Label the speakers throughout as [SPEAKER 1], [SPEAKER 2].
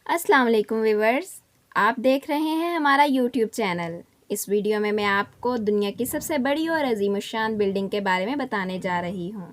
[SPEAKER 1] السلام علیکم ویورز، آپ دیکھ رہے ہیں ہمارا یوٹیوب چینل۔ اس ویڈیو میں آپ کو دنیا کی سب سے بڑی اور عظیم الشان بلڈنگ کے بارے میں بتانے جا رہی ہوں۔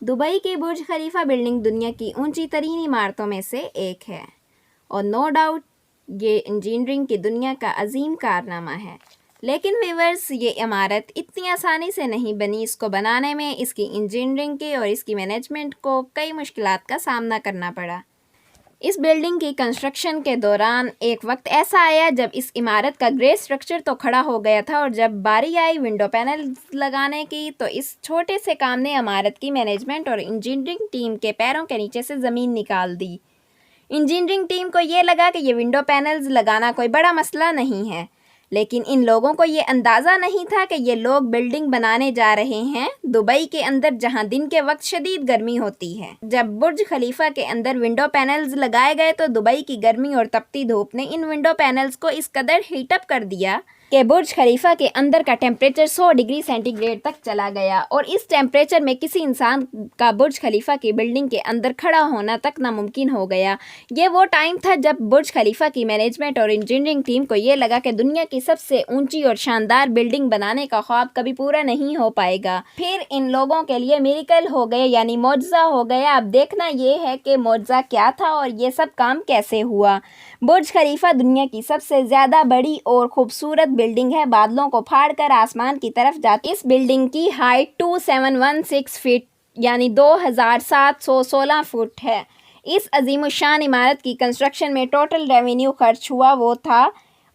[SPEAKER 1] دبئی کی برج خلیفہ بلڈنگ دنیا کی اونچی ترین عمارتوں میں سے ایک ہے اور نو ڈاؤٹ یہ انجینئرنگ کی دنیا کا عظیم کارنامہ ہے۔ لیکن ویورز، یہ عمارت اتنی آسانی سے نہیں بنی۔ اس کو بنانے میں اس کی انجینئرنگ کے اور اس کی مینجمنٹ کو کئی مشکلات کا سامنا کرنا پڑا۔ اس بلڈنگ کی کنسٹرکشن کے دوران ایک وقت ایسا آیا جب اس عمارت کا گرے سٹرکچر تو کھڑا ہو گیا تھا، اور جب باری آئی ونڈو پینلز لگانے کی تو اس چھوٹے سے کام نے عمارت کی مینجمنٹ اور انجینئرنگ ٹیم کے پیروں کے نیچے سے زمین نکال دی۔ انجینئرنگ ٹیم کو یہ لگا کہ یہ ونڈو پینلز لگانا کوئی بڑا مسئلہ نہیں ہے، لیکن ان لوگوں کو یہ اندازہ نہیں تھا کہ یہ لوگ بلڈنگ بنانے جا رہے ہیں دبئی کے اندر، جہاں دن کے وقت شدید گرمی ہوتی ہے۔ جب برج خلیفہ کے اندر ونڈو پینلز لگائے گئے تو دبئی کی گرمی اور تپتی دھوپ نے ان ونڈو پینلز کو اس قدر ہیٹ اپ کر دیا کہ برج خلیفہ کے اندر کا ٹیمپریچر 100 ڈگری سینٹی گریڈ تک چلا گیا، اور اس ٹیمپریچر میں کسی انسان کا برج خلیفہ کی بلڈنگ کے اندر کھڑا ہونا تک ناممکن ہو گیا۔ یہ وہ ٹائم تھا جب برج خلیفہ کی مینجمنٹ اور انجینئرنگ ٹیم کو یہ لگا کہ دنیا کی سب سے اونچی اور شاندار بلڈنگ بنانے کا خواب کبھی پورا نہیں ہو پائے گا۔ پھر ان لوگوں کے لیے میریکل ہو گئے، یعنی معجزہ ہو گیا۔ اب دیکھنا یہ ہے کہ معجزہ کیا تھا اور یہ سب کام کیسے ہوا۔ برج خلیفہ دنیا کی سب سے زیادہ بڑی اور خوبصورت بلڈنگ ہے، بادلوں کو پھاڑ کر آسمان کی طرف جاتی۔ اس بلڈنگ کی ہائٹ 2716 فٹ یعنی 2716 فٹ ہے۔ اس عظیم الشان عمارت کی کنسٹرکشن میں ٹوٹل ریونیو خرچ ہوا وہ تھا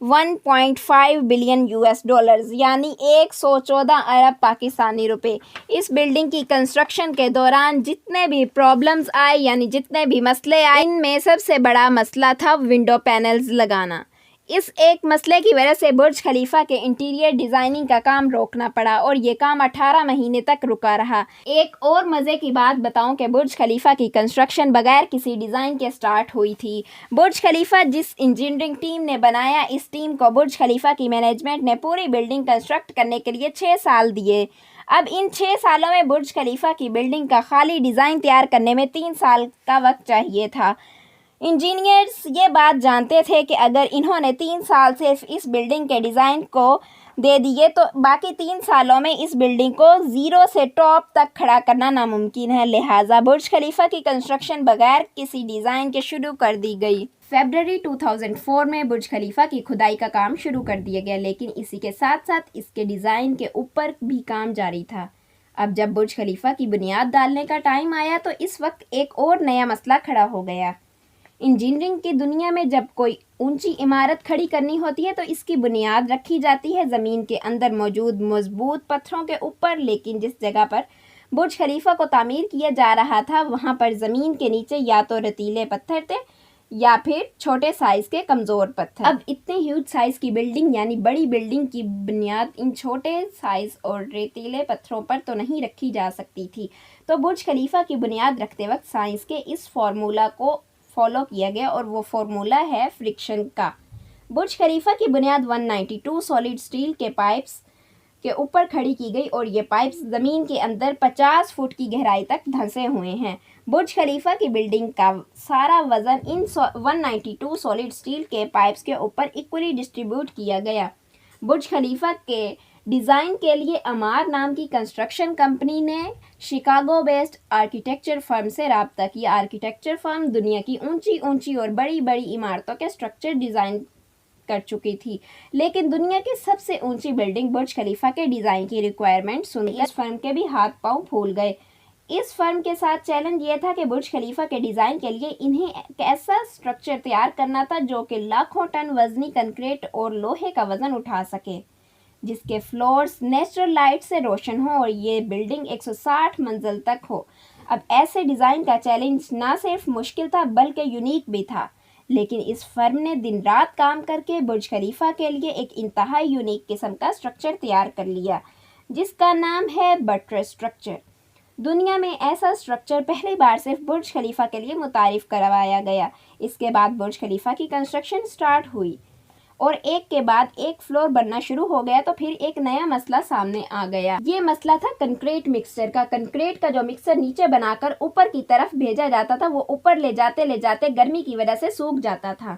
[SPEAKER 1] 1.5 بلین US ڈالرز یعنی 114 ارب پاکستانی روپے۔ اس بلڈنگ کی کنسٹرکشن کے دوران جتنے بھی پرابلمز آئے، یعنی جتنے بھی مسئلے آئے، ان میں سب سے بڑا مسئلہ تھا ونڈو پینلز لگانا۔ اس ایک مسئلے کی وجہ سے برج خلیفہ کے انٹیریئر ڈیزائننگ کا کام روکنا پڑا، اور یہ کام 18 مہینے تک رکا رہا۔ ایک اور مزے کی بات بتاؤں کہ برج خلیفہ کی کنسٹرکشن بغیر کسی ڈیزائن کے سٹارٹ ہوئی تھی۔ برج خلیفہ جس انجینئرنگ ٹیم نے بنایا، اس ٹیم کو برج خلیفہ کی مینجمنٹ نے پوری بلڈنگ کنسٹرکٹ کرنے کے لیے 6 سال دیے۔ اب ان 6 سالوں میں برج خلیفہ کی بلڈنگ کا خالی ڈیزائن تیار کرنے میں 3 سال کا وقت چاہیے تھا۔ انجینئرز یہ بات جانتے تھے کہ اگر انہوں نے 3 سال صرف اس بلڈنگ کے ڈیزائن کو دے دیے تو باقی 3 سالوں میں اس بلڈنگ کو زیرو سے ٹاپ تک کھڑا کرنا ناممکن ہے، لہٰذا برج خلیفہ کی کنسٹرکشن بغیر کسی ڈیزائن کے شروع کر دی گئی۔ فیبروری 2004 میں برج خلیفہ کی کھدائی کا کام شروع کر دیا گیا، لیکن اسی کے ساتھ ساتھ اس کے ڈیزائن کے اوپر بھی کام جاری تھا۔ اب جب برج خلیفہ کی بنیاد ڈالنے کا ٹائم آیا تو اس وقت ایک اور نیا مسئلہ کھڑا ہو گیا۔ انجینئرنگ کی دنیا میں جب کوئی اونچی عمارت کھڑی کرنی ہوتی ہے تو اس کی بنیاد رکھی جاتی ہے زمین کے اندر موجود مضبوط پتھروں کے اوپر، لیکن جس جگہ پر برج خلیفہ کو تعمیر کیا جا رہا تھا وہاں پر زمین کے نیچے یا تو ریتیلے پتھر تھے یا پھر چھوٹے سائز کے کمزور پتھر۔ اب اتنے ہیوج سائز کی بلڈنگ یعنی بڑی بلڈنگ کی بنیاد ان چھوٹے سائز اور ریتیلے پتھروں پر تو نہیں رکھی جا سکتی تھی، تو برج خلیفہ کی بنیاد رکھتے وقت سائنس کے اس فارمولا کو فالو کیا گیا، اور وہ فارمولا ہے فرکشن کا۔ برج خلیفہ کی بنیاد 192 سالڈ اسٹیل کے پائپس کے اوپر کھڑی کی گئی، اور یہ پائپس زمین کے اندر 50 فٹ کی گہرائی تک دھنسے ہوئے ہیں۔ برج خلیفہ کی بلڈنگ کا سارا وزن ان 192 سالڈ اسٹیل کے پائپس کے اوپر ایکولی ڈسٹریبیوٹ کیا گیا۔ برج خلیفہ کے ڈیزائن کے لیے امار نام کی کنسٹرکشن کمپنی نے شکاگو بیسڈ آرکیٹیکچر فرم سے رابطہ کیا۔ آرکیٹیکچر فرم دنیا کی اونچی اور بڑی عمارتوں کے سٹرکچر ڈیزائن کر چکی تھی، لیکن دنیا کی سب سے اونچی بلڈنگ برج خلیفہ کے ڈیزائن کی ریکوائرمنٹ سنی اس فرم کے بھی ہاتھ پاؤں پھول گئے۔ اس فرم کے ساتھ چیلنج یہ تھا کہ برج خلیفہ کے ڈیزائن کے لیے انہیں ایک ایسا سٹرکچر تیار کرنا تھا جو کہ لاکھوں ٹن وزنی کنکریٹ اور لوہے کا وزن اٹھا سکے، جس کے فلورز نیچرل لائٹ سے روشن ہوں اور یہ بلڈنگ 160 منزل تک ہو۔ اب ایسے ڈیزائن کا چیلنج نہ صرف مشکل تھا بلکہ یونیک بھی تھا، لیکن اس فرم نے دن رات کام کر کے برج خلیفہ کے لیے ایک انتہائی یونیک قسم کا سٹرکچر تیار کر لیا، جس کا نام ہے بٹرس سٹرکچر۔ دنیا میں ایسا سٹرکچر پہلی بار صرف برج خلیفہ کے لیے متعارف کروایا گیا۔ اس کے بعد برج خلیفہ کی کنسٹرکشن سٹارٹ ہوئی اور ایک کے بعد ایک فلور بننا شروع ہو گیا تو پھر ایک نیا مسئلہ سامنے آ گیا۔ یہ مسئلہ تھا کنکریٹ مکسچر کا۔ کنکریٹ کا جو مکسچر نیچے بنا کر اوپر کی طرف بھیجا جاتا تھا وہ اوپر لے جاتے گرمی کی وجہ سے سوکھ جاتا تھا۔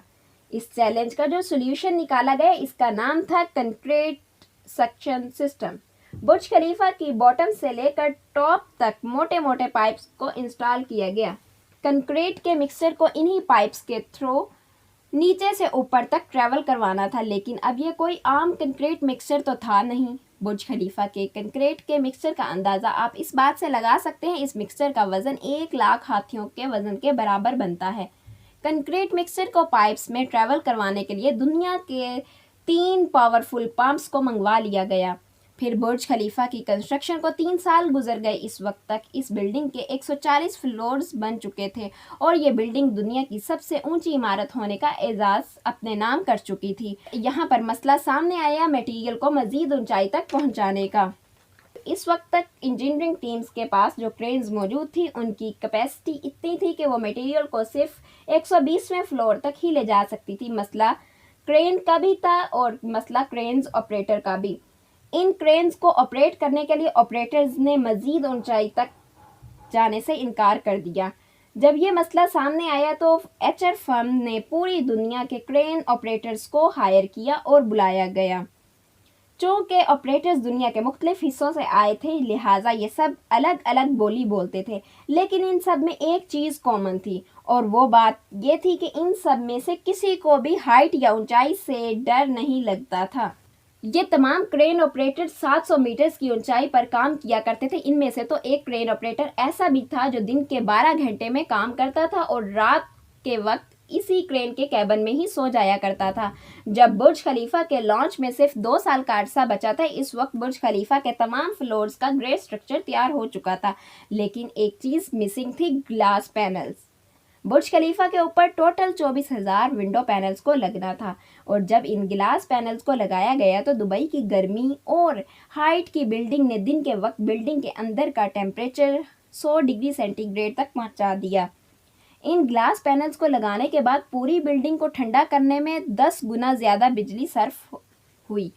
[SPEAKER 1] اس چیلنج کا جو سولوشن نکالا گیا اس کا نام تھا کنکریٹ سکشن سسٹم۔ برج خلیفہ کی باٹم سے لے کر ٹاپ تک موٹے موٹے پائپس کو انسٹال کیا گیا۔ کنکریٹ کے مکسچر کو انہی پائپس کے تھرو نیچے سے اوپر تک ٹریول کروانا تھا، لیکن اب یہ کوئی عام کنکریٹ مکسچر تو تھا نہیں۔ برج خلیفہ کے کنکریٹ کے مکسچر کا اندازہ آپ اس بات سے لگا سکتے ہیں، اس مکسچر کا وزن 1,00,000 ہاتھیوں کے وزن کے برابر بنتا ہے۔ کنکریٹ مکسچر کو پائپس میں ٹریول کروانے کے لیے دنیا کے 3 پاورفل پمپس کو منگوا لیا گیا۔ پھر برج خلیفہ کی کنسٹرکشن کو 3 سال گزر گئے۔ اس وقت تک اس بلڈنگ کے 140 فلورز بن چکے تھے اور یہ بلڈنگ دنیا کی سب سے اونچی عمارت ہونے کا اعزاز اپنے نام کر چکی تھی۔ یہاں پر مسئلہ سامنے آیا میٹیریل کو مزید اونچائی تک پہنچانے کا۔ اس وقت تک انجینئرنگ ٹیمز کے پاس جو کرینز موجود تھی ان کی کیپیسٹی اتنی تھی کہ وہ میٹیریل کو صرف 120ویں فلور تک ہی لے جا سکتی تھی۔ مسئلہ کرین کا بھی تھا اور مسئلہ کرینز آپریٹر کا بھی۔ ان کرینز کو آپریٹ کرنے کے لیے آپریٹرز نے مزید اونچائی تک جانے سے انکار کر دیا۔ جب یہ مسئلہ سامنے آیا تو ایچ آر فرم نے پوری دنیا کے کرین آپریٹرز کو ہائر کیا اور بلایا گیا۔ چونکہ آپریٹرز دنیا کے مختلف حصوں سے آئے تھے لہٰذا یہ سب الگ الگ بولی بولتے تھے، لیکن ان سب میں ایک چیز کامن تھی اور وہ بات یہ تھی کہ ان سب میں سے کسی کو بھی ہائٹ یا اونچائی سے ڈر نہیں لگتا تھا۔ یہ تمام کرین آپریٹر 700 میٹرز کی اونچائی پر کام کیا کرتے تھے۔ ان میں سے تو ایک کرین آپریٹر ایسا بھی تھا جو دن کے 12 گھنٹے میں کام کرتا تھا اور رات کے وقت اسی کرین کے کیبن میں ہی سو جایا کرتا تھا۔ جب برج خلیفہ کے لانچ میں صرف 2 سال کا عرصہ بچا تھا اس وقت برج خلیفہ کے تمام فلورز کا گریڈ سٹرکچر تیار ہو چکا تھا، لیکن ایک چیز مسنگ تھی، گلاس پینلز۔ برج خلیفہ کے اوپر ٹوٹل 24,000 ونڈو پینلز کو لگنا تھا اور جب ان گلاس پینلز کو لگایا گیا تو دبئی کی گرمی اور ہائٹ کی بلڈنگ نے دن کے وقت بلڈنگ کے اندر کا ٹیمپریچر 100 ڈگری سینٹی گریڈ تک پہنچا دیا۔ ان گلاس پینلز کو لگانے کے بعد پوری بلڈنگ کو ٹھنڈا کرنے میں 10 گنا زیادہ بجلی صرف ہوئی۔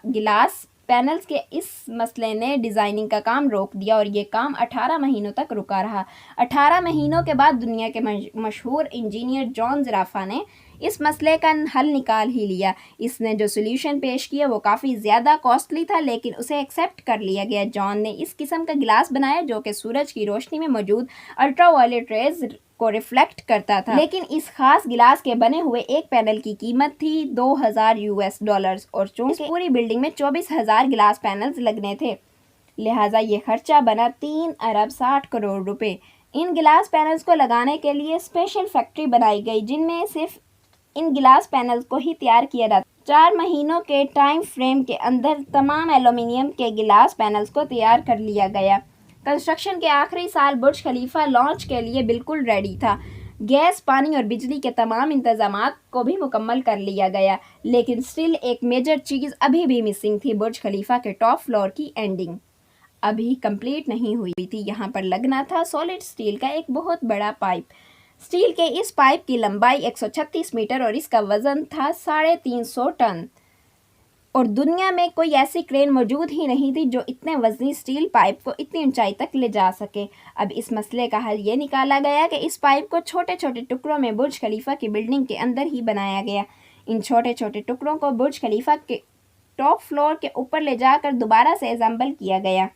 [SPEAKER 1] گلاس پینلز کے اس مسئلے نے ڈیزائننگ کا کام روک دیا اور یہ کام 18 مہینوں تک رکا رہا۔ 18 مہینوں کے بعد دنیا کے مشہور انجینئر جان زرافہ نے اس مسئلے کا حل نکال ہی لیا۔ اس نے جو سولوشن پیش کیا وہ کافی زیادہ کاسٹلی تھا لیکن اسے ایکسیپٹ کر لیا گیا۔ جان نے اس قسم کا گلاس بنایا جو کہ سورج کی روشنی میں موجود الٹرا وائلٹ ریز کو ریفلیکٹ کرتا تھا، لیکن اس خاص گلاس کے بنے ہوئے ایک پینل کی قیمت تھی $2,000 اور چونکہ پوری بلڈنگ میں 24,000 گلاس پینلز لگنے تھے لہٰذا یہ خرچہ بنا 3,60 کروڑ روپے۔ ان گلاس پینلز کو لگانے کے لیے اسپیشل فیکٹری بنائی گئی جن میں صرف ان گلاس پینلز کو ہی تیار کیا جاتا۔ 4 مہینوں کے ٹائم فریم کے اندر تمام ایلومینیم کے گلاس پینلز کو تیار کر لیا گیا۔ کنسٹرکشن کے آخری سال برج خلیفہ لانچ کے لیے بالکل ریڈی تھا۔ گیس، پانی اور بجلی کے تمام انتظامات کو بھی مکمل کر لیا گیا، لیکن سٹل ایک میجر چیز ابھی بھی مسنگ تھی۔ برج خلیفہ کے ٹاپ فلور کی اینڈنگ ابھی کمپلیٹ نہیں ہوئی تھی۔ یہاں پر لگنا تھا سالڈ سٹیل کا ایک بہت بڑا پائپ۔ سٹیل کے اس پائپ کی لمبائی 136 میٹر اور اس کا وزن تھا 350 ٹن اور دنیا میں کوئی ایسی کرین موجود ہی نہیں تھی جو اتنے وزنی سٹیل پائپ کو اتنی اونچائی تک لے جا سکے۔ اب اس مسئلے کا حل یہ نکالا گیا کہ اس پائپ کو چھوٹے چھوٹے ٹکڑوں میں برج خلیفہ کی بلڈنگ کے اندر ہی بنایا گیا۔ ان چھوٹے چھوٹے ٹکڑوں کو برج خلیفہ کے ٹاپ فلور کے اوپر لے جا کر دوبارہ سے اسمبل کیا گیا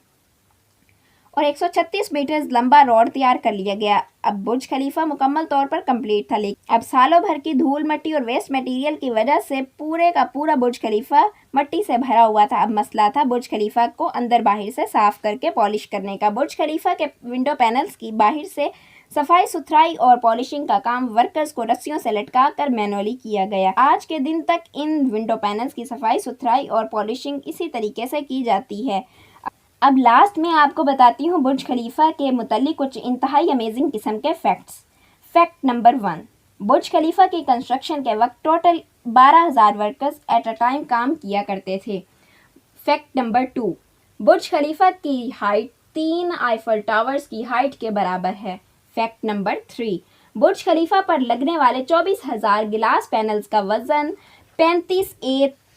[SPEAKER 1] اور 136 میٹر لمبا روڈ تیار کر لیا گیا۔ اب برج خلیفہ مکمل طور پر کمپلیٹ تھا، لیکن اب سالوں بھر کی دھول مٹی اور ویسٹ میٹیریل کی وجہ سے پورے کا پورا برج خلیفہ مٹی سے بھرا ہوا تھا۔ اب مسئلہ تھا برج خلیفہ کو اندر باہر سے صاف کر کے پالش کرنے کا۔ برج خلیفہ کے ونڈو پینلز کی باہر سے صفائی ستھرائی اور پالشنگ کا کام ورکرز کو رسیوں سے لٹکا کر مینولی کیا گیا۔ آج کے دن تک ان ونڈو پینلز کی صفائی ستھرائی اور پالشنگ اسی طریقے سے کی جاتی ہے۔ اب لاسٹ میں آپ کو بتاتی ہوں برج خلیفہ کے متعلق کچھ انتہائی امیزنگ قسم کے فیکٹس۔ فیکٹ نمبر 1، برج خلیفہ کی کنسٹرکشن کے وقت total 12,000 workers at a time کام کیا کرتے تھے۔ فیکٹ نمبر 2، برج خلیفہ کی ہائٹ 3 آئیفل ٹاورز کی ہائٹ کے برابر ہے۔ فیکٹ نمبر 3، برج خلیفہ پر لگنے والے 24,000 گلاس پینلز کا وزن 35A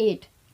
[SPEAKER 1] 8,